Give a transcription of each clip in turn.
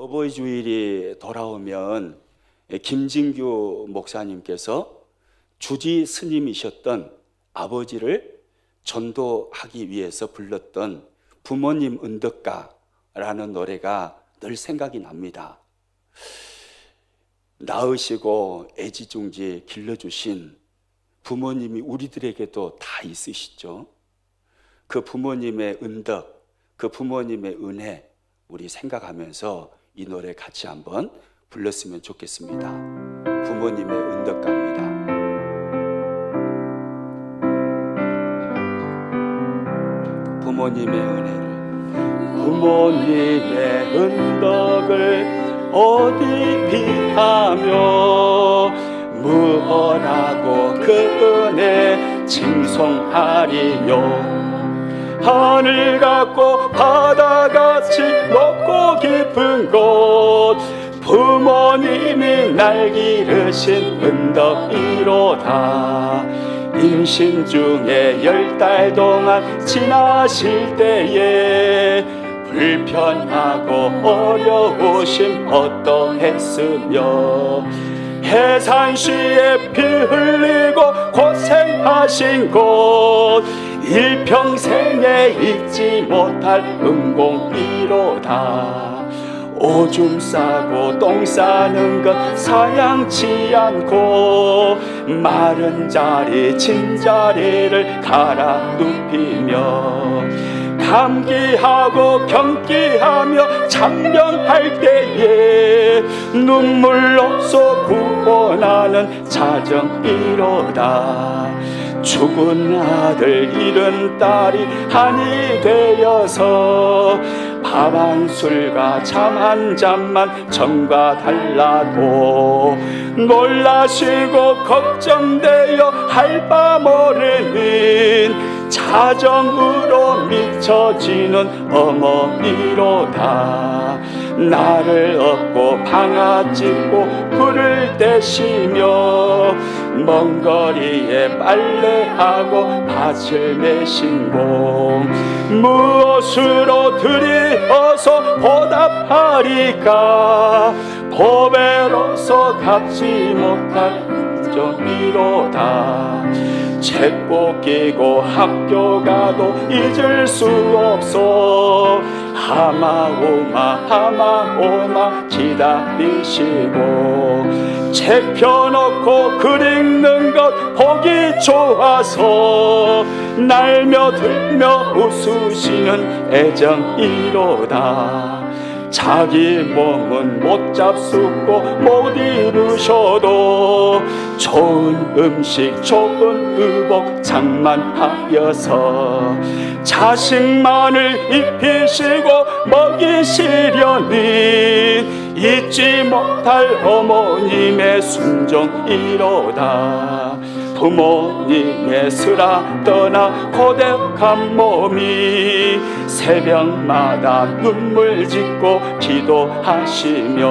어버이 주일이 돌아오면 김진규 목사님께서 주지 스님이셨던 아버지를 전도하기 위해서 불렀던 부모님 은덕가라는 노래가 늘 생각이 납니다. 낳으시고 애지중지 길러주신 부모님이 우리들에게도 다 있으시죠. 그 부모님의 은덕, 그 부모님의 은혜 우리 생각하면서 이 노래 같이 한번 불렀으면 좋겠습니다. 부모님의 은덕가입니다. 부모님의 은혜를, 부모님의 은덕을 어디 비하며 무엇하고 그 은혜 칭송하리요. 하늘 같고 바다같이 높고 깊은 곳 부모님이 날 기르신 은덕이로다. 임신 중에 10달 동안 지나실 때에 불편하고 어려우심 어떠했으며 해산시에 피 흘리고 고생하신 곳 일평생에 잊지 못할 은공이로다. 오줌 싸고 똥 싸는 것 사양치 않고 마른 자리 진자리를 갈아 눕히며 감기하고 경기하며 참견할 때에 눈물로써 구원하는 자정이로다. 죽은 아들 잃은 딸이 한이 되어서 밥 한 술과 잠 한 잔만 전과 달라고 놀라시고 걱정되어 할 바 모르는 자정으로 미쳐지는 어머니로다. 나를 업고 방아 찧고 불을 떼시며 먼 거리에 빨래하고 밭을 메신고 무엇으로 드리어서 보답하리까. 보배로서 갚지 못할 정이로다. 책복 끼고 학교 가도 잊을 수 없어 하마오마 하마오마 기다리시고 책 펴놓고 글 읽는 것 보기 좋아서 날며 들며 웃으시는 애정이로다. 자기 몸은 못 잡수고 못 이루셔도 좋은 음식 좋은 의복 장만하여서 자식만을 입히시고 먹이시려니 잊지 못할 어머님의 순종이로다. 부모님의 쓰라 떠나 고독한 몸이 새벽마다 눈물 짓고 기도하시며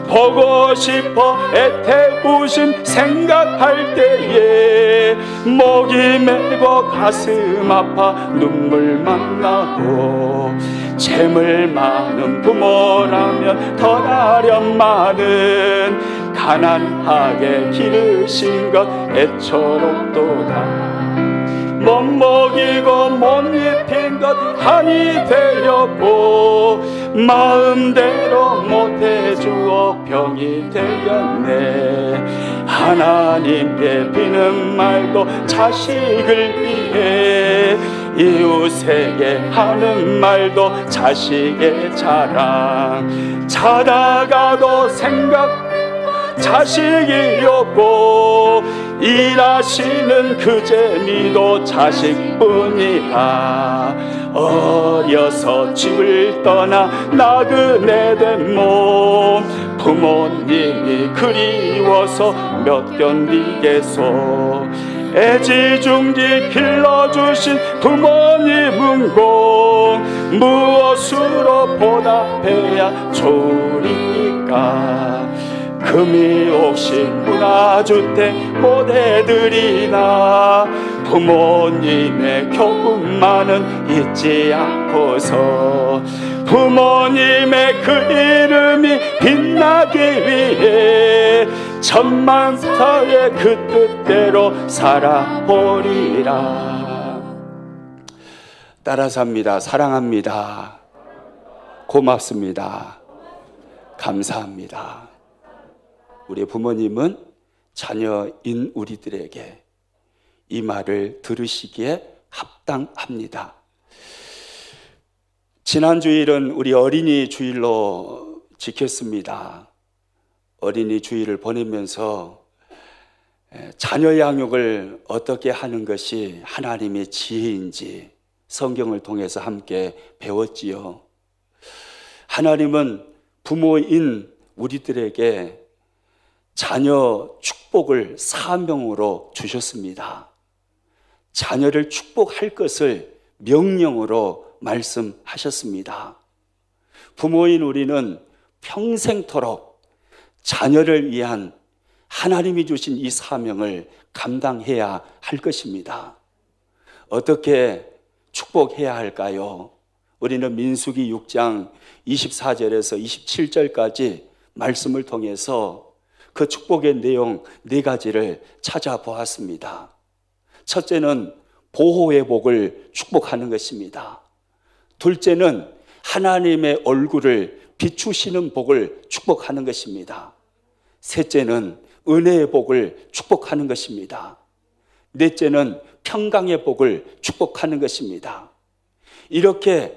보고 싶어 애태우심 생각할 때에 목이 메고 가슴 아파 눈물만 나고 재물 많은 부모라면 덜 아련만은 가난하게 기르신 것 애처롭도다. 못 먹이고 못 입힌 것 한이 되었고 마음대로 못해주어 병이 되었네. 하나님께 비는 말도 자식을 위해 이웃에게 하는 말도 자식의 자랑. 자다가도 생각 자식이 없고 일하시는 그 재미도 자식뿐이다. 어려서 집을 떠나 나그네 된 몸 부모님이 그리워서 몇 견디겠소. 애지중지 길러주신 부모님은 꼭 무엇으로 보답해야 좋으리까. 금이 혹시 문화주택 못 해드리나 부모님의 교훈만은 잊지 않고서 부모님의 그 이름이 빛나기 위해 천만사의 그 뜻대로 살아보리라. 따라 삽니다. 사랑합니다. 고맙습니다. 감사합니다. 우리 부모님은 자녀인 우리들에게 이 말을 들으시기에 합당합니다. 지난 주일은 우리 어린이 주일로 지켰습니다. 어린이 주일을 보내면서 자녀 양육을 어떻게 하는 것이 하나님의 지혜인지 성경을 통해서 함께 배웠지요. 하나님은 부모인 우리들에게 자녀 축복을 사명으로 주셨습니다. 자녀를 축복할 것을 명령으로 말씀하셨습니다. 부모인 우리는 평생토록 자녀를 위한 하나님이 주신 이 사명을 감당해야 할 것입니다. 어떻게 축복해야 할까요? 우리는 민수기 6장 24절에서 27절까지 말씀을 통해서 그 축복의 내용 4가지를 찾아보았습니다. 첫째는 보호의 복을 축복하는 것입니다. 둘째는 하나님의 얼굴을 비추시는 복을 축복하는 것입니다. 셋째는 은혜의 복을 축복하는 것입니다. 넷째는 평강의 복을 축복하는 것입니다. 이렇게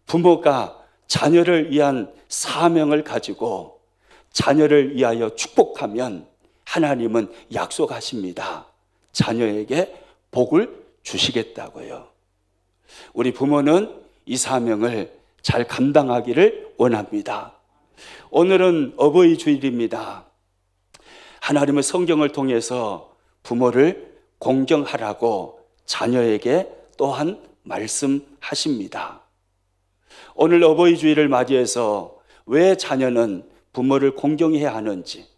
부모가 자녀를 위한 사명을 가지고 자녀를 위하여 축복하면 하나님은 약속하십니다. 자녀에게 복을 주시겠다고요. 우리 부모는 이 사명을 잘 감당하기를 원합니다. 오늘은 어버이 주일입니다. 하나님은 성경을 통해서 부모를 공경하라고 자녀에게 또한 말씀하십니다. 오늘 어버이 주일을 맞이해서 왜 자녀는 부모를 공경해야 하는지,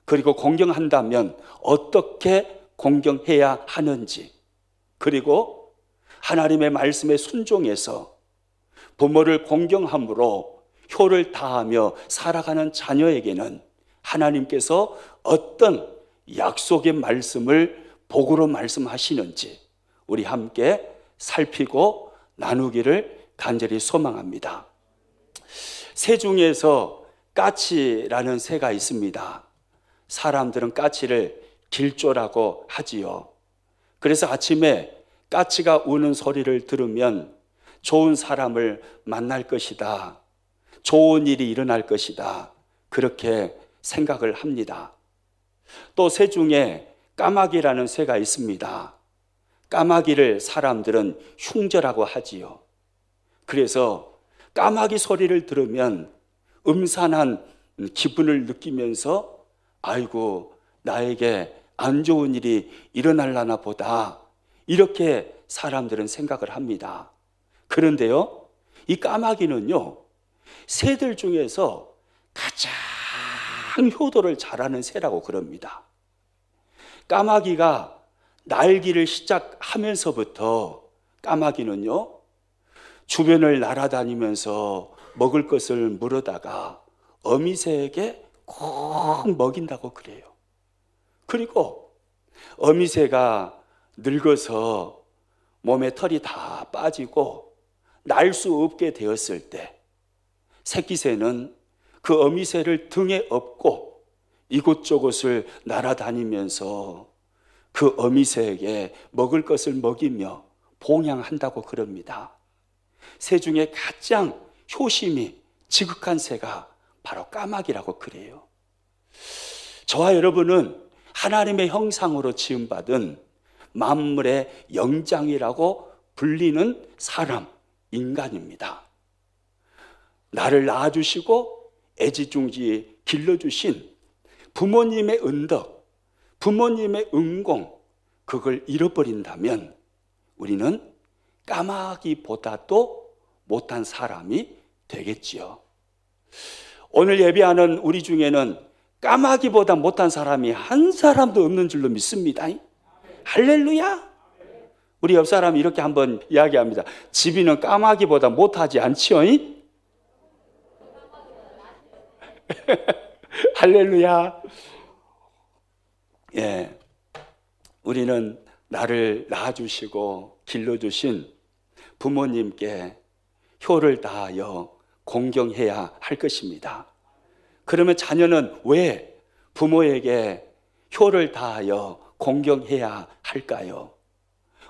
그리고 공경한다면 어떻게 공경해야 하는지, 그리고 하나님의 말씀에 순종해서 부모를 공경함으로 효를 다하며 살아가는 자녀에게는 하나님께서 어떤 약속의 말씀을 복으로 말씀하시는지 우리 함께 살피고 나누기를 간절히 소망합니다. 새 중에서 까치라는 새가 있습니다. 사람들은 까치를 길조라고 하지요. 그래서 아침에 까치가 우는 소리를 들으면 좋은 사람을 만날 것이다, 좋은 일이 일어날 것이다, 그렇게 생각을 합니다. 또 새 중에 까마귀라는 새가 있습니다. 까마귀를 사람들은 흉저라고 하지요. 그래서 까마귀 소리를 들으면 음산한 기분을 느끼면서 아이고 나에게 안 좋은 일이 일어날라나 보다, 이렇게 사람들은 생각을 합니다. 그런데요, 이 까마귀는요, 새들 중에서 가장 효도를 잘하는 새라고 그럽니다. 까마귀가 날기를 시작하면서부터 까마귀는요, 주변을 날아다니면서 먹을 것을 물어다가 어미새에게 꼭 먹인다고 그래요. 그리고 어미새가 늙어서 몸에 털이 다 빠지고 날 수 없게 되었을 때 새끼새는 그 어미새를 등에 업고 이곳저곳을 날아다니면서 그 어미새에게 먹을 것을 먹이며 봉양한다고 그럽니다. 새 중에 가장 효심이 지극한 새가 바로 까마귀라고 그래요. 저와 여러분은 하나님의 형상으로 지음받은 만물의 영장이라고 불리는 사람, 인간입니다. 나를 낳아주시고 애지중지 길러주신 부모님의 은덕, 부모님의 은공, 그걸 잃어버린다면 우리는 까마귀보다도 못한 사람이 되겠지요. 오늘 예배하는 우리 중에는 까마귀보다 못한 사람이 한 사람도 없는 줄로 믿습니다. 할렐루야. 우리 옆 사람이 이렇게 한번 이야기합니다. 집이는 까마귀보다 못하지 않지요? 할렐루야. 예, 우리는 나를 낳아주시고 길러주신 부모님께 효를 다하여 공경해야 할 것입니다. 그러면 자녀는 왜 부모에게 효를 다하여 공경해야 할까요?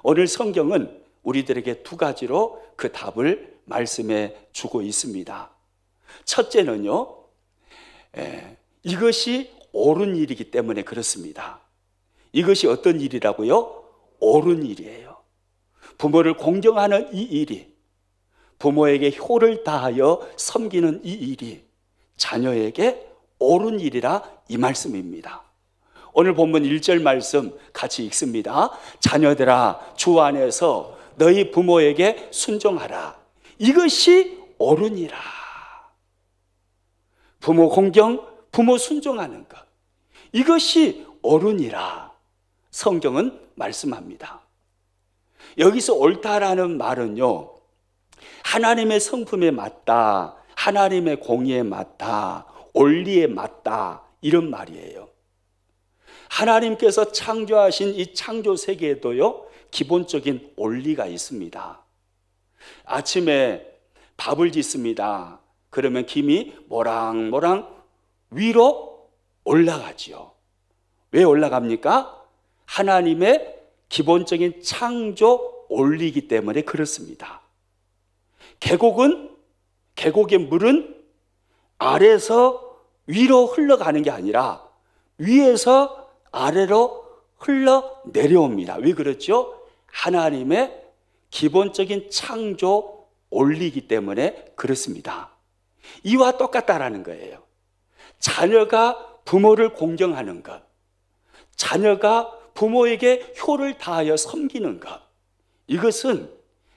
오늘 성경은 우리들에게 두 가지로 그 답을 말씀해 주고 있습니다. 첫째는요, 이것이 옳은 일이기 때문에 그렇습니다. 이것이 어떤 일이라고요? 옳은 일이에요. 부모를 공경하는 이 일이, 부모에게 효를 다하여 섬기는 이 일이 자녀에게 옳은 일이라 이 말씀입니다. 오늘 본문 1절 말씀 같이 읽습니다. 자녀들아, 주 안에서 너희 부모에게 순종하라. 이것이 옳으니라. 부모 공경, 부모 순종하는 것, 이것이 옳으니라 성경은 말씀합니다. 여기서 옳다라는 말은요, 하나님의 성품에 맞다, 하나님의 공의에 맞다, 원리에 맞다, 이런 말이에요. 하나님께서 창조하신 이 창조 세계에도요, 기본적인 원리가 있습니다. 아침에 밥을 짓습니다. 그러면 김이 모락모락 위로 올라가지요. 왜 올라갑니까? 하나님의 기본적인 창조 원리이기 때문에 그렇습니다. 계곡의 물은 아래에서 위로 흘러가는 게 아니라 위에서 아래로 흘러 내려옵니다. 왜 그렇죠? 하나님의 기본적인 창조 원리이기 때문에 그렇습니다. 이와 똑같다라는 거예요. 자녀가 부모를 공경하는 것, 자녀가 부모에게 효를 다하여 섬기는 것, 이것은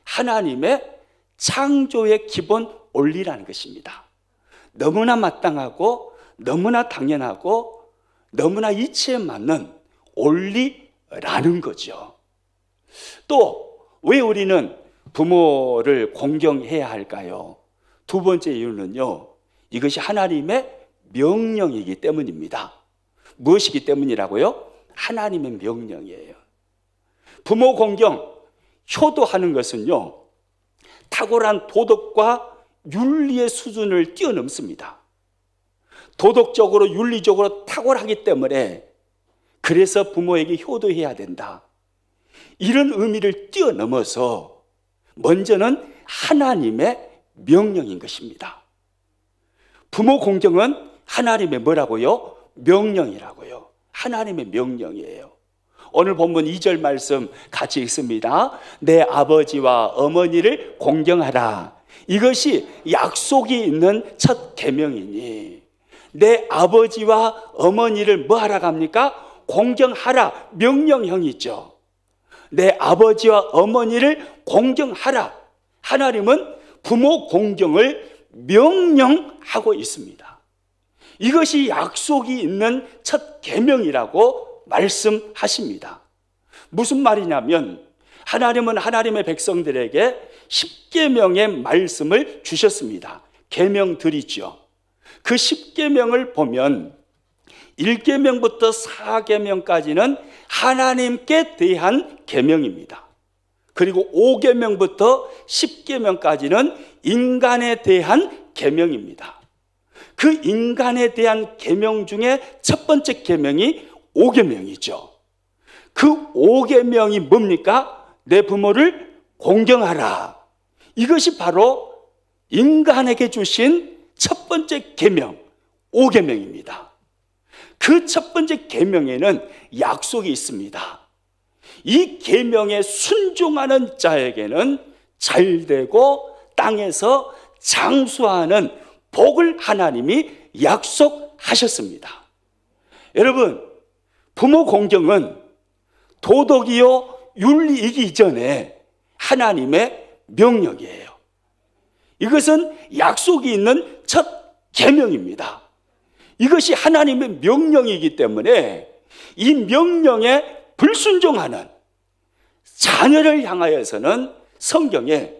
하나님의 창조의 기본 원리라는 것입니다. 너무나 마땅하고 너무나 당연하고 너무나 이치에 맞는 원리라는 거죠. 또 왜 우리는 부모를 공경해야 할까요? 두 번째 이유는요, 이것이 하나님의 명령이기 때문입니다. 무엇이기 때문이라고요? 하나님의 명령이에요. 부모 공경, 효도하는 것은요, 탁월한 도덕과 윤리의 수준을 뛰어넘습니다. 도덕적으로 윤리적으로 탁월하기 때문에 그래서 부모에게 효도해야 된다, 이런 의미를 뛰어넘어서 먼저는 하나님의 명령인 것입니다. 부모 공경은 하나님의 뭐라고요? 명령이라고요. 하나님의 명령이에요. 오늘 본문 2절 말씀 같이 읽습니다. 내 아버지와 어머니를 공경하라. 이것이 약속이 있는 첫 계명이니, 내 아버지와 어머니를 뭐 하라 합니까? 공경하라. 명령형이죠. 내 아버지와 어머니를 공경하라. 하나님은 부모 공경을 명령하고 있습니다. 이것이 약속이 있는 첫 계명이라고 말씀하십니다. 무슨 말이냐면, 하나님은 하나님의 백성들에게 10계명의 말씀을 주셨습니다. 계명들이죠. 그 10계명을 보면 1계명부터 4계명까지는 하나님께 대한 계명입니다. 그리고 5계명부터 10계명까지는 인간에 대한 계명입니다. 그 인간에 대한 계명 중에 첫 번째 계명이 5계명이죠. 그 5계명이 뭡니까? 내 부모를 공경하라. 이것이 바로 인간에게 주신 첫 번째 계명, 5계명입니다. 그 첫 번째 계명에는 약속이 있습니다. 이 계명에 순종하는 자에게는 잘되고 땅에서 장수하는 복을 하나님이 약속하셨습니다. 여러분, 부모 공경은 도덕이요 윤리이기 이전에 하나님의 명령이에요. 이것은 약속이 있는 첫 계명입니다. 이것이 하나님의 명령이기 때문에 이 명령에 불순종하는 자녀를 향하여서는 성경에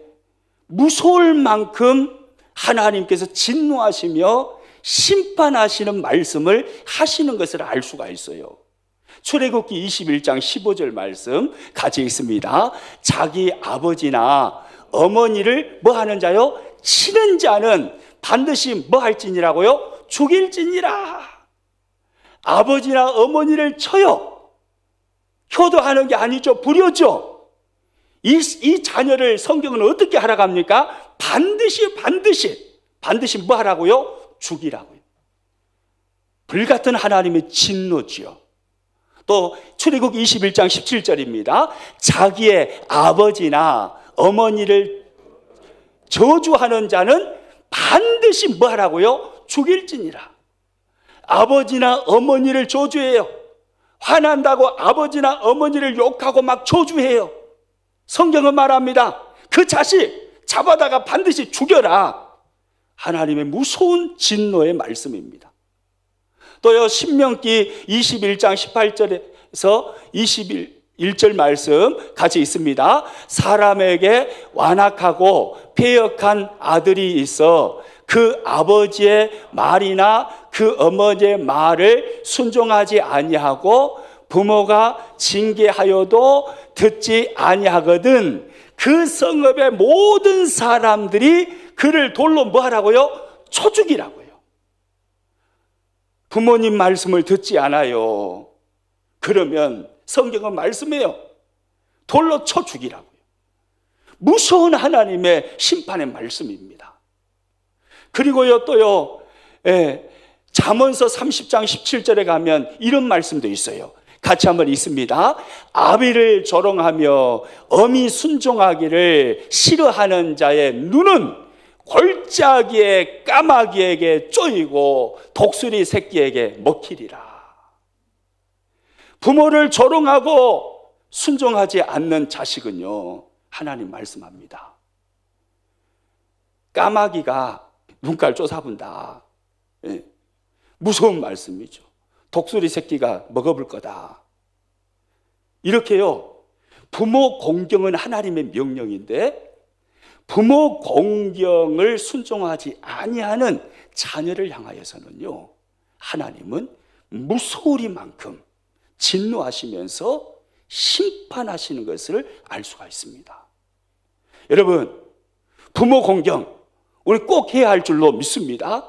무서울 만큼 하나님께서 진노하시며 심판하시는 말씀을 하시는 것을 알 수가 있어요. 출애굽기 21장 15절 말씀 같이 읽습니다. 자기 아버지나 어머니를 뭐 하는 자요? 치는 자는 반드시 뭐 할지니라고요? 죽일지니라. 아버지나 어머니를 쳐요. 효도하는 게 아니죠. 부려죠. 이 자녀를 성경은 어떻게 하라고 합니까? 반드시 뭐 하라고요? 죽이라고요. 불같은 하나님의 진노지요. 또 출애굽 21장 17절입니다. 자기의 아버지나 어머니를 저주하는 자는 반드시 뭐 하라고요? 죽일지니라. 아버지나 어머니를 저주해요. 화난다고 아버지나 어머니를 욕하고 막 저주해요. 성경은 말합니다. 그 자식 잡아다가 반드시 죽여라. 하나님의 무서운 진노의 말씀입니다. 또요, 신명기 21장 18절에서 21절 말씀 같이 있습니다. 사람에게 완악하고 패역한 아들이 있어 그 아버지의 말이나 그 어머니의 말을 순종하지 아니하고 부모가 징계하여도 듣지 아니하거든 그 성읍의 모든 사람들이 그를 돌로 뭐 하라고요? 쳐 죽이라고요. 부모님 말씀을 듣지 않아요. 그러면 성경은 말씀해요. 돌로 쳐 죽이라고요. 무서운 하나님의 심판의 말씀입니다. 그리고요 또요, 잠언서 30장 17절에 가면 이런 말씀도 있어요. 같이 한번 읽습니다. 아비를 조롱하며 어미 순종하기를 싫어하는 자의 눈은 골짜기의 까마귀에게 쪼이고 독수리 새끼에게 먹히리라. 부모를 조롱하고 순종하지 않는 자식은요, 하나님 말씀합니다. 까마귀가 눈깔 쫓아본다. 무서운 말씀이죠. 독수리 새끼가 먹어볼 거다. 이렇게요, 부모 공경은 하나님의 명령인데 부모 공경을 순종하지 아니하는 자녀를 향하여서는요, 하나님은 무소리만큼 진노하시면서 심판하시는 것을 알 수가 있습니다. 여러분, 부모 공경 우리 꼭 해야 할 줄로 믿습니다.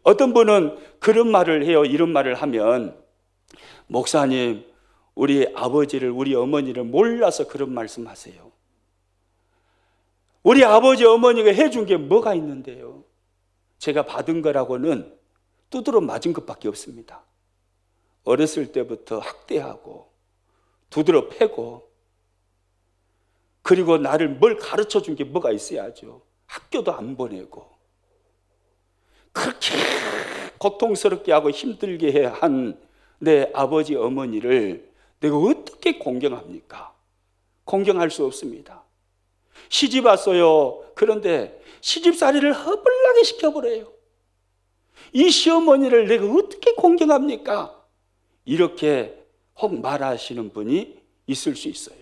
어떤 분은 그런 말을 해요. 이런 말을 하면, 목사님, 우리 아버지를, 우리 어머니를 몰라서 그런 말씀하세요. 우리 아버지 어머니가 해준 게 뭐가 있는데요? 제가 받은 거라고는 두드러 맞은 것밖에 없습니다. 어렸을 때부터 학대하고 두드러 패고, 그리고 나를 뭘 가르쳐 준 게 뭐가 있어야죠. 학교도 안 보내고 그렇게 고통스럽게 하고 힘들게 한 내 아버지 어머니를 내가 어떻게 공경합니까? 공경할 수 없습니다. 시집 왔어요. 그런데 시집살이를 허벌나게 시켜버려요. 이 시어머니를 내가 어떻게 공경합니까? 이렇게 혹 말하시는 분이 있을 수 있어요.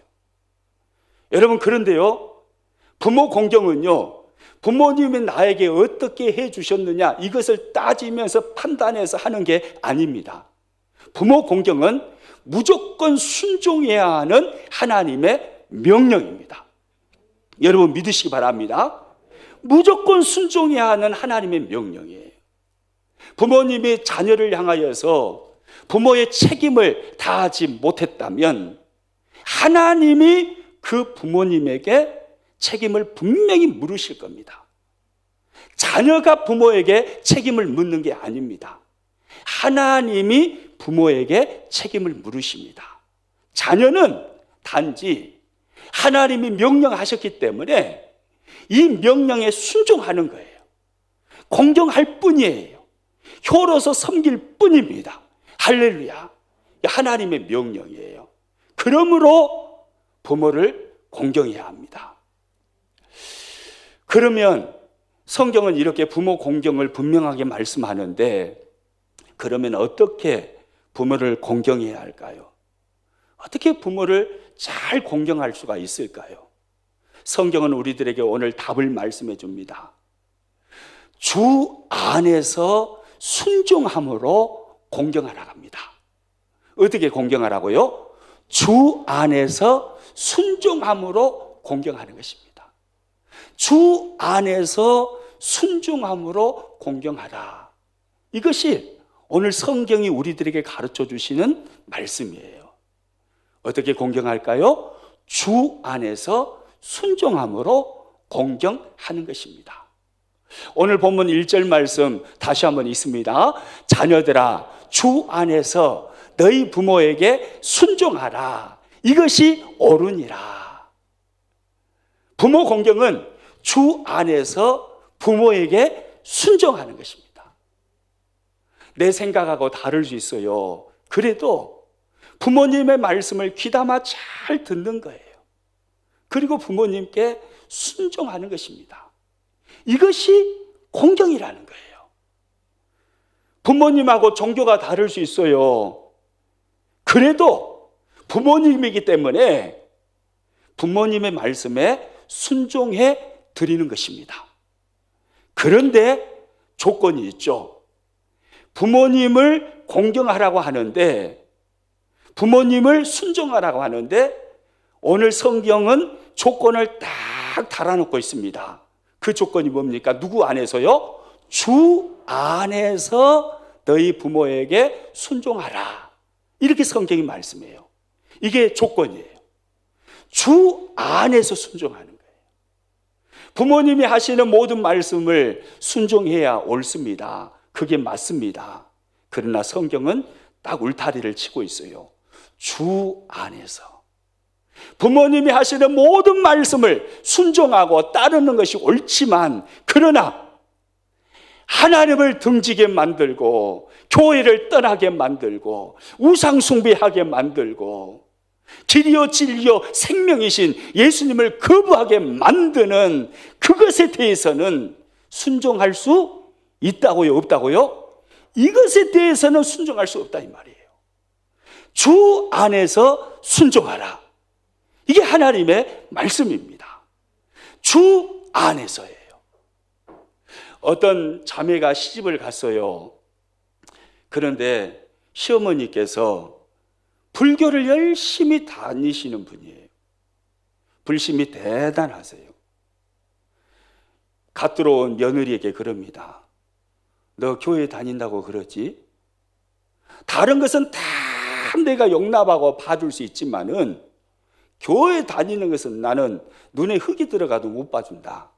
여러분, 그런데요, 부모 공경은요, 부모님이 나에게 어떻게 해주셨느냐 이것을 따지면서 판단해서 하는 게 아닙니다. 부모 공경은 무조건 순종해야 하는 하나님의 명령입니다. 여러분 믿으시기 바랍니다. 무조건 순종해야 하는 하나님의 명령이에요. 부모님이 자녀를 향하여서 부모의 책임을 다하지 못했다면 하나님이 그 부모님에게 책임을 분명히 물으실 겁니다. 자녀가 부모에게 책임을 묻는 게 아닙니다. 하나님이 부모에게 책임을 물으십니다. 자녀는 단지 하나님이 명령하셨기 때문에 이 명령에 순종하는 거예요. 공경할 뿐이에요. 효로서 섬길 뿐입니다. 할렐루야. 하나님의 명령이에요. 그러므로 부모를 공경해야 합니다. 그러면 성경은 이렇게 부모 공경을 분명하게 말씀하는데, 그러면 어떻게 부모를 공경해야 할까요? 어떻게 부모를 잘 공경할 수가 있을까요? 성경은 우리들에게 오늘 답을 말씀해 줍니다. 주 안에서 순종함으로 공경하라고 합니다. 어떻게 공경하라고요? 주 안에서 순종함으로 공경하는 것입니다. 주 안에서 순종함으로 공경하라. 이것이 오늘 성경이 우리들에게 가르쳐 주시는 말씀이에요. 어떻게 공경할까요? 주 안에서 순종함으로 공경하는 것입니다. 오늘 본문 1절 말씀 다시 한번 읽습니다. 자녀들아, 주 안에서 너희 부모에게 순종하라. 이것이 옳으니라. 부모 공경은 주 안에서 부모에게 순종하는 것입니다. 내 생각하고 다를 수 있어요. 그래도 부모님의 말씀을 귀담아 잘 듣는 거예요. 그리고 부모님께 순종하는 것입니다. 이것이 공경이라는 거예요. 부모님하고 종교가 다를 수 있어요. 그래도 부모님이기 때문에 부모님의 말씀에 순종해 드리는 것입니다. 그런데 조건이 있죠. 부모님을 공경하라고 하는데, 부모님을 순종하라고 하는데 오늘 성경은 조건을 딱 달아놓고 있습니다. 그 조건이 뭡니까? 누구 안에서요? 주 안에서 너희 부모에게 순종하라. 이렇게 성경이 말씀해요. 이게 조건이에요. 주 안에서 순종하는 거예요. 부모님이 하시는 모든 말씀을 순종해야 옳습니다. 그게 맞습니다. 그러나 성경은 딱 울타리를 치고 있어요. 주 안에서. 부모님이 하시는 모든 말씀을 순종하고 따르는 것이 옳지만, 그러나 하나님을 등지게 만들고 교회를 떠나게 만들고 우상 숭배하게 만들고 길이요 진리요 생명이신 예수님을 거부하게 만드는 그것에 대해서는 순종할 수 있다고요? 없다고요? 이것에 대해서는 순종할 수 없다 이 말이에요. 주 안에서 순종하라. 이게 하나님의 말씀입니다. 주 안에서예요. 어떤 자매가 시집을 갔어요. 그런데 시어머니께서 불교를 열심히 다니시는 분이에요. 불심이 대단하세요. 갓 들어온 며느리에게 그럽니다. 너 교회 다닌다고 그러지? 다른 것은 다 내가 용납하고 봐줄 수 있지만은 교회 다니는 것은 나는 눈에 흙이 들어가도 못 봐준다.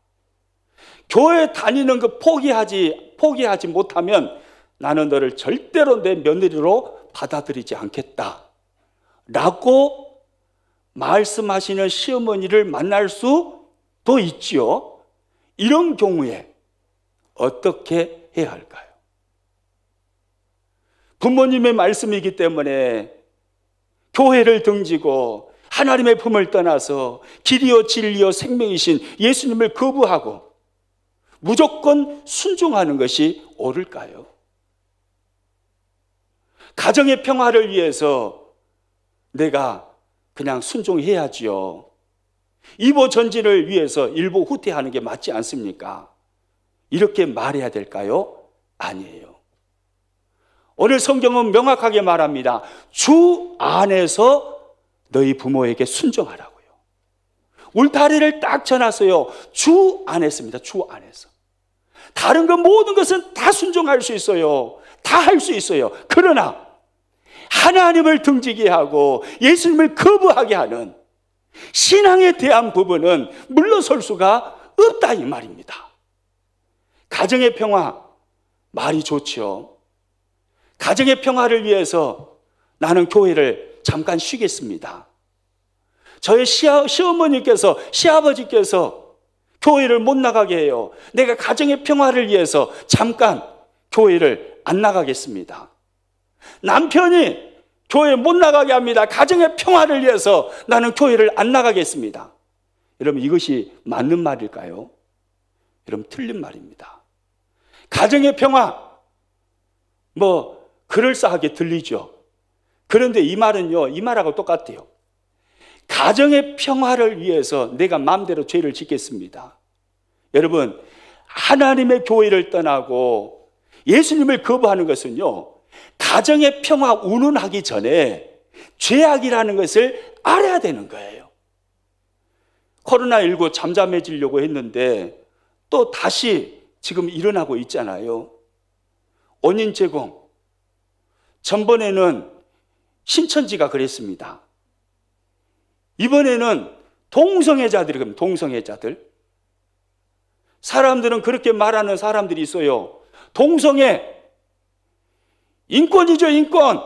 교회 다니는 거 포기하지 못하면 나는 너를 절대로 내 며느리로 받아들이지 않겠다 라고 말씀하시는 시어머니를 만날 수도 있지요. 이런 경우에 어떻게 해야 할까요? 부모님의 말씀이기 때문에 교회를 등지고 하나님의 품을 떠나서 길이요 진리요 생명이신 예수님을 거부하고 무조건 순종하는 것이 옳을까요? 가정의 평화를 위해서 내가 그냥 순종해야지요. 이보 전진을 위해서 일보 후퇴하는 게 맞지 않습니까? 이렇게 말해야 될까요? 아니에요. 오늘 성경은 명확하게 말합니다. 주 안에서 너희 부모에게 순종하라고요. 울타리를 딱 쳐놨어요. 주 안에서입니다. 주 안에서. 다른 것 모든 것은 다 순종할 수 있어요. 다 할 수 있어요. 그러나 하나님을 등지게 하고 예수님을 거부하게 하는 신앙에 대한 부분은 물러설 수가 없다 이 말입니다. 가정의 평화 말이 좋죠. 가정의 평화를 위해서 나는 교회를 잠깐 쉬겠습니다. 저의 시어머니께서 시아버지께서 교회를 못 나가게 해요. 내가 가정의 평화를 위해서 잠깐 교회를 안 나가겠습니다. 남편이 교회 못 나가게 합니다. 가정의 평화를 위해서 나는 교회를 안 나가겠습니다. 여러분 이것이 맞는 말일까요? 여러분 틀린 말입니다. 가정의 평화 그럴싸하게 들리죠. 그런데 이 말은요, 이 말하고 똑같아요. 가정의 평화를 위해서 내가 마음대로 죄를 짓겠습니다. 여러분 하나님의 교회를 떠나고 예수님을 거부하는 것은요, 가정의 평화 운운하기 전에 죄악이라는 것을 알아야 되는 거예요. 코로나19 잠잠해지려고 했는데 또 다시 지금 일어나고 있잖아요. 원인 제공. 전번에는 신천지가 그랬습니다. 이번에는 동성애자들이 그럼 동성애자들. 사람들은 그렇게 말하는 사람들이 있어요. 동성애. 인권이죠, 인권.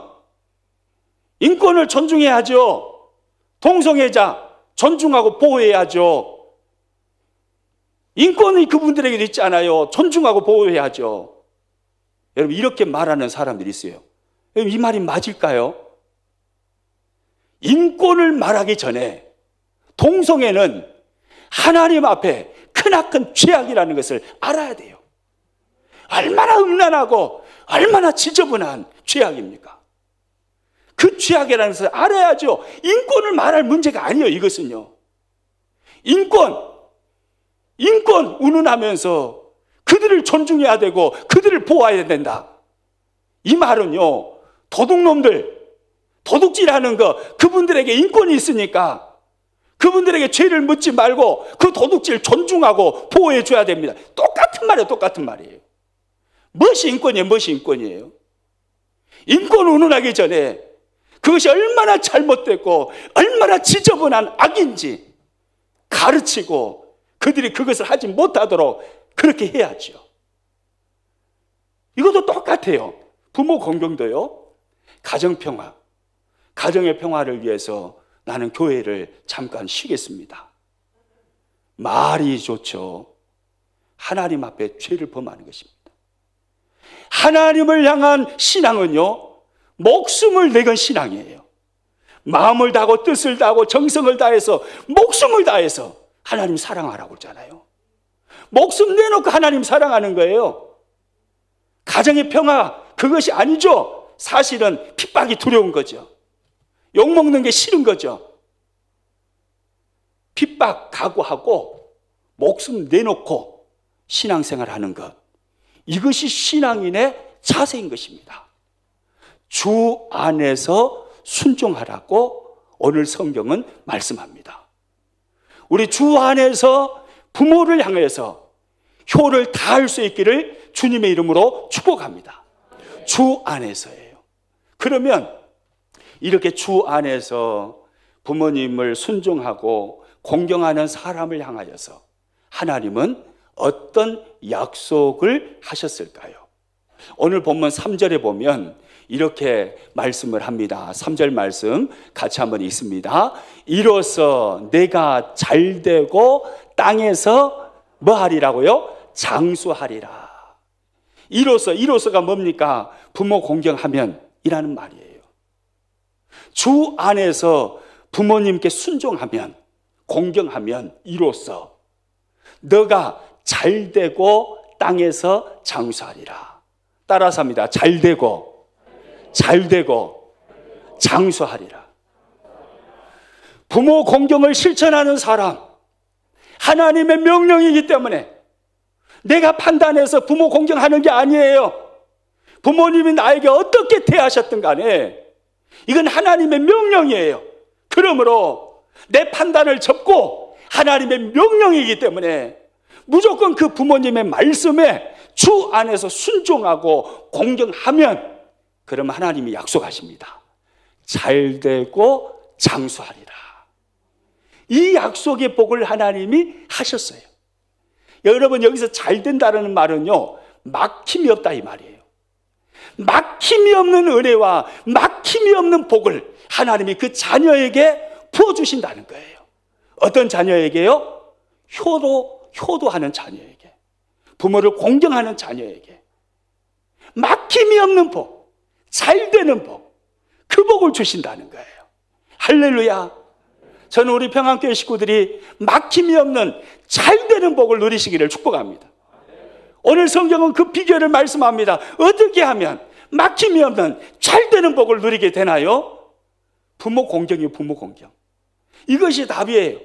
인권을 존중해야죠. 동성애자 존중하고 보호해야죠. 인권이 그분들에게도 있잖아요. 존중하고 보호해야죠. 여러분, 이렇게 말하는 사람들이 있어요. 여러분, 이 말이 맞을까요? 인권을 말하기 전에 동성애는 하나님 앞에 크나큰 죄악이라는 것을 알아야 돼요. 얼마나 음란하고 얼마나 지저분한 죄악입니까? 그 죄악이라는 것을 알아야죠. 인권을 말할 문제가 아니에요. 이것은요, 인권 운운하면서 그들을 존중해야 되고 그들을 보호해야 된다. 이 말은요, 도둑놈들, 도둑질하는 그분들에게 인권이 있으니까 그분들에게 죄를 묻지 말고 그 도둑질 존중하고 보호해 줘야 됩니다. 똑같은 말이에요. 똑같은 말이에요. 무엇이 인권이에요? 무엇이 인권이에요? 인권 운운하기 전에 그것이 얼마나 잘못됐고 얼마나 지저분한 악인지 가르치고 그들이 그것을 하지 못하도록 그렇게 해야죠. 이것도 똑같아요. 부모 공경도요. 가정평화, 가정의 평화를 위해서 나는 교회를 잠깐 쉬겠습니다. 말이 좋죠. 하나님 앞에 죄를 범하는 것입니다. 하나님을 향한 신앙은요, 목숨을 내건 신앙이에요. 마음을 다하고 뜻을 다하고 정성을 다해서 목숨을 다해서 하나님 사랑하라고 그러잖아요. 목숨 내놓고 하나님 사랑하는 거예요. 가정의 평화, 그것이 아니죠. 사실은 핍박이 두려운 거죠. 욕먹는 게 싫은 거죠. 핍박 각오하고 목숨 내놓고 신앙생활 하는 것, 이것이 신앙인의 자세인 것입니다. 주 안에서 순종하라고 오늘 성경은 말씀합니다. 우리 주 안에서 부모를 향해서 효를 다할 수 있기를 주님의 이름으로 축복합니다. 주 안에서예요. 그러면 이렇게 주 안에서 부모님을 순종하고 공경하는 사람을 향하여서 하나님은 어떤 약속을 하셨을까요? 오늘 본문 3절에 보면 이렇게 말씀을 합니다. 3절 말씀 같이 한번 읽습니다. 이로써 내가 잘되고 땅에서 뭐 하리라고요? 장수하리라. 이로써가 뭡니까? 부모 공경하면 이라는 말이에요. 주 안에서 부모님께 순종하면, 공경하면 이로써 너가 잘되고 땅에서 장수하리라. 따라서 합니다. 잘되고 장수하리라. 부모 공경을 실천하는 사람, 하나님의 명령이기 때문에 내가 판단해서 부모 공경하는 게 아니에요. 부모님이 나에게 어떻게 대하셨든 간에 이건 하나님의 명령이에요. 그러므로 내 판단을 접고 하나님의 명령이기 때문에 무조건 그 부모님의 말씀에 주 안에서 순종하고 공경하면, 그러면 하나님이 약속하십니다. 잘되고 장수하리라. 이 약속의 복을 하나님이 하셨어요. 여러분, 여기서 잘된다는 말은요, 막힘이 없다 이 말이에요. 막힘이 없는 은혜와 막힘이 없는 복을 하나님이 그 자녀에게 부어주신다는 거예요. 어떤 자녀에게요? 효도하는 자녀에게, 부모를 공경하는 자녀에게 막힘이 없는 복, 잘되는 복, 그 복을 주신다는 거예요. 할렐루야. 저는 우리 평안교회 식구들이 막힘이 없는 잘되는 복을 누리시기를 축복합니다. 오늘 성경은 그 비결을 말씀합니다. 어떻게 하면 막힘이 없는 잘되는 복을 누리게 되나요? 부모 공경이요, 부모 공경. 이것이 답이에요.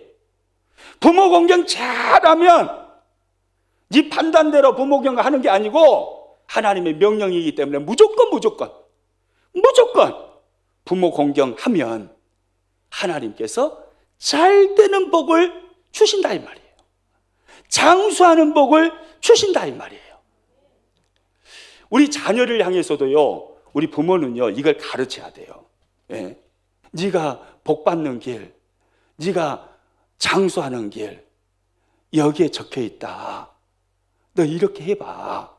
부모 공경 잘하면 네 판단대로 부모 경영하는 게 아니고 하나님의 명령이기 때문에 무조건 부모 공경하면 하나님께서 잘 되는 복을 주신다 이 말이에요. 장수하는 복을 주신다 이 말이에요. 우리 자녀를 향해서도요, 우리 부모는요, 이걸 가르쳐야 돼요. 예. 네가 복 받는 길, 네가 장수하는 길, 여기에 적혀 있다. 너 이렇게 해봐.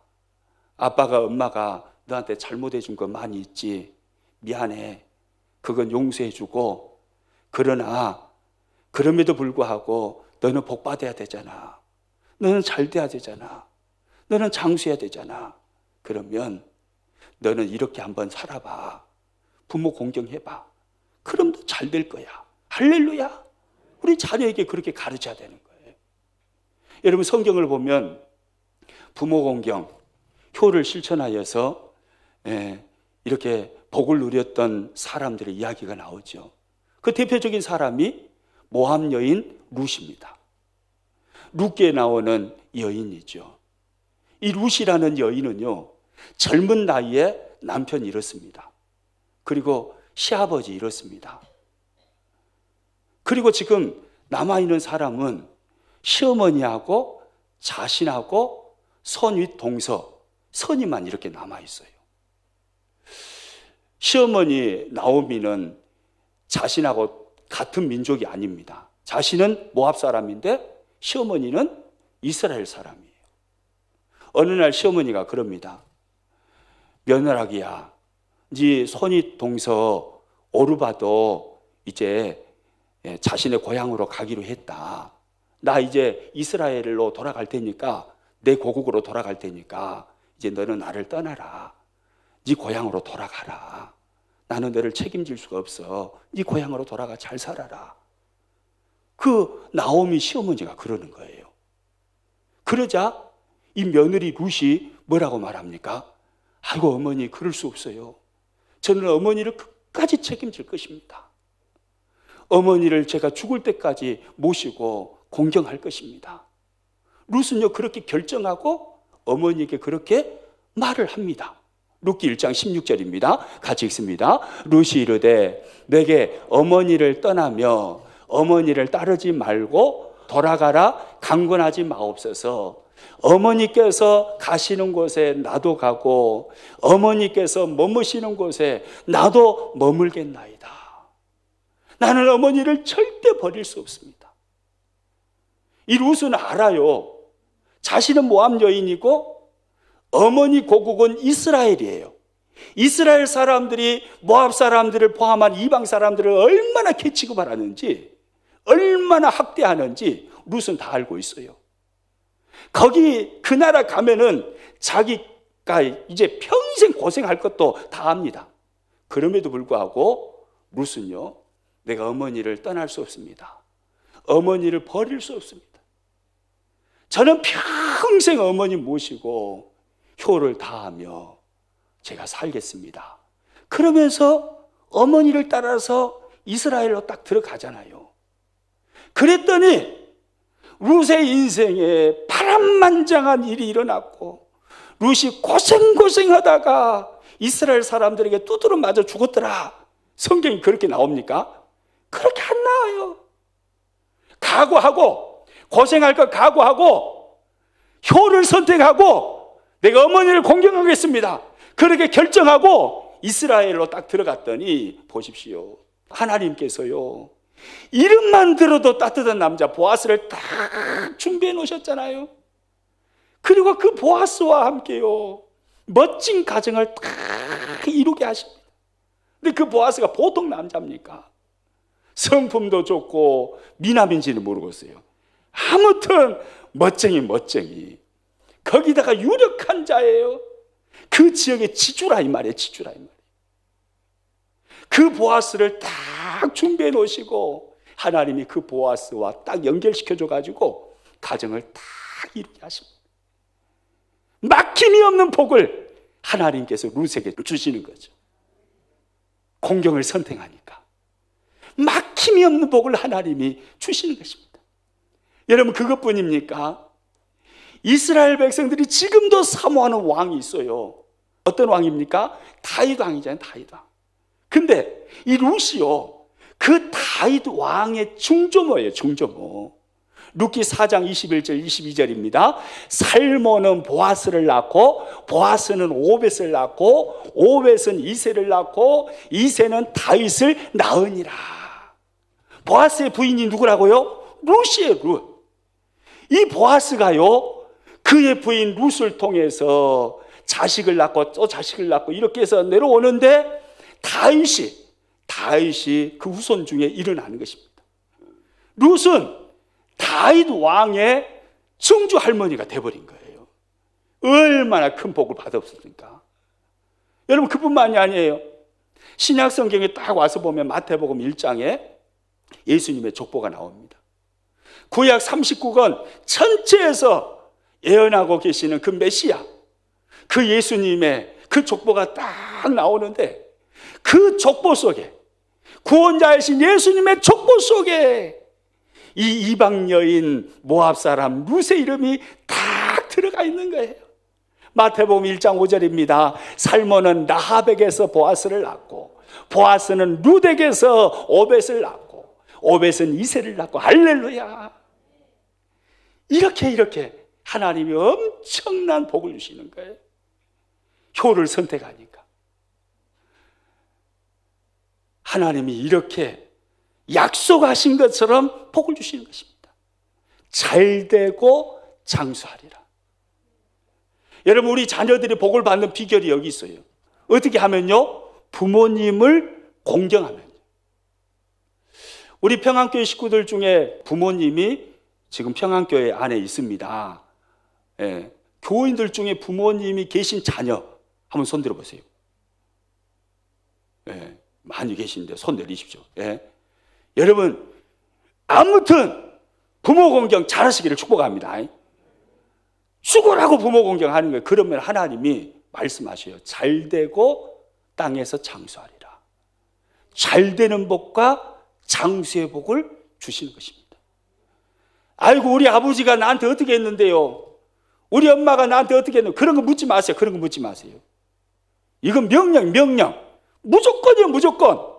아빠가 엄마가 너한테 잘못해 준 거 많이 있지. 미안해. 그건 용서해 주고, 그러나 그럼에도 불구하고 너는 복 받아야 되잖아. 너는 잘 돼야 되잖아. 너는 장수해야 되잖아. 그러면 너는 이렇게 한번 살아봐. 부모 공경해봐. 그럼 너 잘 될 거야. 할렐루야. 우리 자녀에게 그렇게 가르쳐야 되는 거예요. 여러분, 성경을 보면 부모 공경, 효를 실천하여서 이렇게 복을 누렸던 사람들의 이야기가 나오죠. 그 대표적인 사람이 모함 여인 룻입니다. 룻기에 나오는 여인이죠. 이 룻이라는 여인은요, 젊은 나이에 남편 잃었습니다. 그리고 시아버지 잃었습니다. 그리고 지금 남아있는 사람은 시어머니하고 자신하고 선윗 동서, 선이만 이렇게 남아있어요. 시어머니 나오미는 자신하고 같은 민족이 아닙니다. 자신은 모압 사람인데 시어머니는 이스라엘 사람이에요. 어느 날 시어머니가 그럽니다. 며느라기야, 네 손이 동서 오르바도 이제 자신의 고향으로 가기로 했다. 나 이제 이스라엘로 돌아갈 테니까, 내 고국으로 돌아갈 테니까 이제 너는 나를 떠나라. 네 고향으로 돌아가라. 나는 너를 책임질 수가 없어. 네 고향으로 돌아가 잘 살아라. 그 나오미 시어머니가 그러는 거예요. 그러자 이 며느리 룻이 뭐라고 말합니까? 아이고 어머니, 그럴 수 없어요. 저는 어머니를 끝까지 책임질 것입니다. 어머니를 제가 죽을 때까지 모시고 공경할 것입니다. 룻은요, 그렇게 결정하고 어머니에게 그렇게 말을 합니다. 룻기 1장 16절입니다. 같이 읽습니다. 룻이 이르되 내게 어머니를 떠나며 어머니를 따르지 말고 돌아가라 강권하지 마옵소서. 어머니께서 가시는 곳에 나도 가고 어머니께서 머무시는 곳에 나도 머물겠나이다. 나는 어머니를 절대 버릴 수 없습니다. 이 룻은 알아요. 자신은 모함 여인이고 어머니 고국은 이스라엘이에요. 이스라엘 사람들이 모압 사람들을 포함한 이방 사람들을 얼마나 개취급하는지, 얼마나 학대하는지 룻은 다 알고 있어요. 거기 그 나라 가면은 자기가 이제 평생 고생할 것도 다 압니다. 그럼에도 불구하고 룻은요, 내가 어머니를 떠날 수 없습니다. 어머니를 버릴 수 없습니다. 저는 평생 어머니 모시고 효를 다하며 제가 살겠습니다. 그러면서 어머니를 따라서 이스라엘로 딱 들어가잖아요. 그랬더니 룻의 인생에 파란만장한 일이 일어났고 룻이 고생하다가 이스라엘 사람들에게 두드러 맞아 죽었더라. 성경이 그렇게 나옵니까? 그렇게 안 나와요. 각오하고 고생할 것 각오하고 효를 선택하고 내가 어머니를 공경하겠습니다. 그렇게 결정하고 이스라엘로 딱 들어갔더니 보십시오. 하나님께서요, 이름만 들어도 따뜻한 남자 보아스를 딱 준비해 놓으셨잖아요. 그리고 그 보아스와 함께요, 멋진 가정을 딱 이루게 하십니다. 근데 그 보아스가 보통 남자입니까? 성품도 좋고 미남인지는 모르겠어요. 아무튼 멋쟁이. 거기다가 유력한 자예요. 그 지역의 지주라 이 말이에요. 그 보아스를 딱 준비해 놓으시고 하나님이 그 보아스와 딱 연결시켜 줘가지고 가정을 딱 이루게 하십니다. 막힘이 없는 복을 하나님께서 룻에게 주시는 거죠. 공경을 선택하니까 막힘이 없는 복을 하나님이 주시는 것입니다. 여러분, 그것뿐입니까? 이스라엘 백성들이 지금도 사모하는 왕이 있어요. 어떤 왕입니까? 다윗 왕이잖아요. 다윗 왕. 근데 이 룻이요, 그 다윗 왕의 중조모예요. 중조모. 룻기 4장 21절 22절입니다. 살모는 보아스를 낳고, 보아스는 오벳을 낳고, 오벳은 이새를 낳고, 이새는 다윗을 낳으니라. 보아스의 부인이 누구라고요? 룻이에요. 룻. 이 보아스가요, 그의 부인 룻을 통해서 자식을 낳고 또 자식을 낳고 이렇게 해서 내려오는데, 다윗이 그 후손 중에 일어나는 것입니다. 룻은 다윗 왕의 증조 할머니가 돼버린 거예요. 얼마나 큰 복을 받았습니까? 여러분, 그뿐만이 아니에요. 신약 성경에 딱 와서 보면 마태복음 1장에 예수님의 족보가 나옵니다. 구약 39권 전체에서 예언하고 계시는 그 메시아, 그 예수님의 그 족보가 딱 나오는데, 그 족보 속에, 구원자이신 예수님의 족보 속에 이 이방 여인 모압 사람 룻의 이름이 딱 들어가 있는 거예요. 마태복음 1장 5절입니다. 살모는 라합에게서 보아스를 낳고, 보아스는 룻에게서 오벳을 낳고, 오벳은 이새를 낳고. 할렐루야. 이렇게 하나님이 엄청난 복을 주시는 거예요. 효를 선택하니까. 하나님이 이렇게 약속하신 것처럼 복을 주시는 것입니다. 잘 되고 장수하리라. 여러분, 우리 자녀들이 복을 받는 비결이 여기 있어요. 어떻게 하면요? 부모님을 공경하면요. 우리 평안교회 식구들 중에 부모님이 지금 평안교회 안에 있습니다. 예, 교인들 중에 부모님이 계신 자녀 한번 손 들어보세요. 예, 많이 계신데 손 내리십시오. 예. 여러분, 아무튼 부모 공경 잘하시기를 축복합니다. 죽으라고 부모 공경하는 거예요. 그러면 하나님이 말씀하셔요. 잘 되고 땅에서 장수하리라. 잘 되는 복과 장수의 복을 주시는 것입니다. 아이고, 우리 아버지가 나한테 어떻게 했는데요, 우리 엄마가 나한테 어떻게 했는데, 그런 거 묻지 마세요. 그런 거 묻지 마세요. 이건 명령. 무조건이에요. 무조건.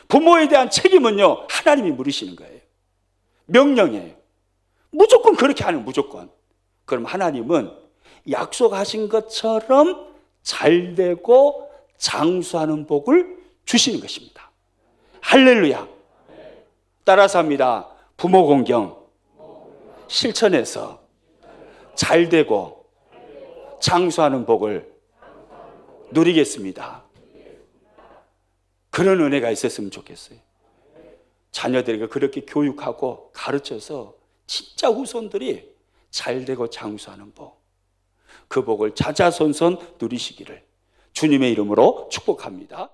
부모에 대한 책임은요, 하나님이 물으시는 거예요. 명령이에요. 무조건 그렇게 하는, 무조건. 그럼 하나님은 약속하신 것처럼 잘 되고 장수하는 복을 주시는 것입니다. 할렐루야. 따라서 합니다. 부모 공경 실천해서 잘 되고 장수하는 복을 누리겠습니다. 그런 은혜가 있었으면 좋겠어요. 자녀들에게 그렇게 교육하고 가르쳐서 진짜 후손들이 잘 되고 장수하는 복, 그 복을 자자손손 누리시기를 주님의 이름으로 축복합니다.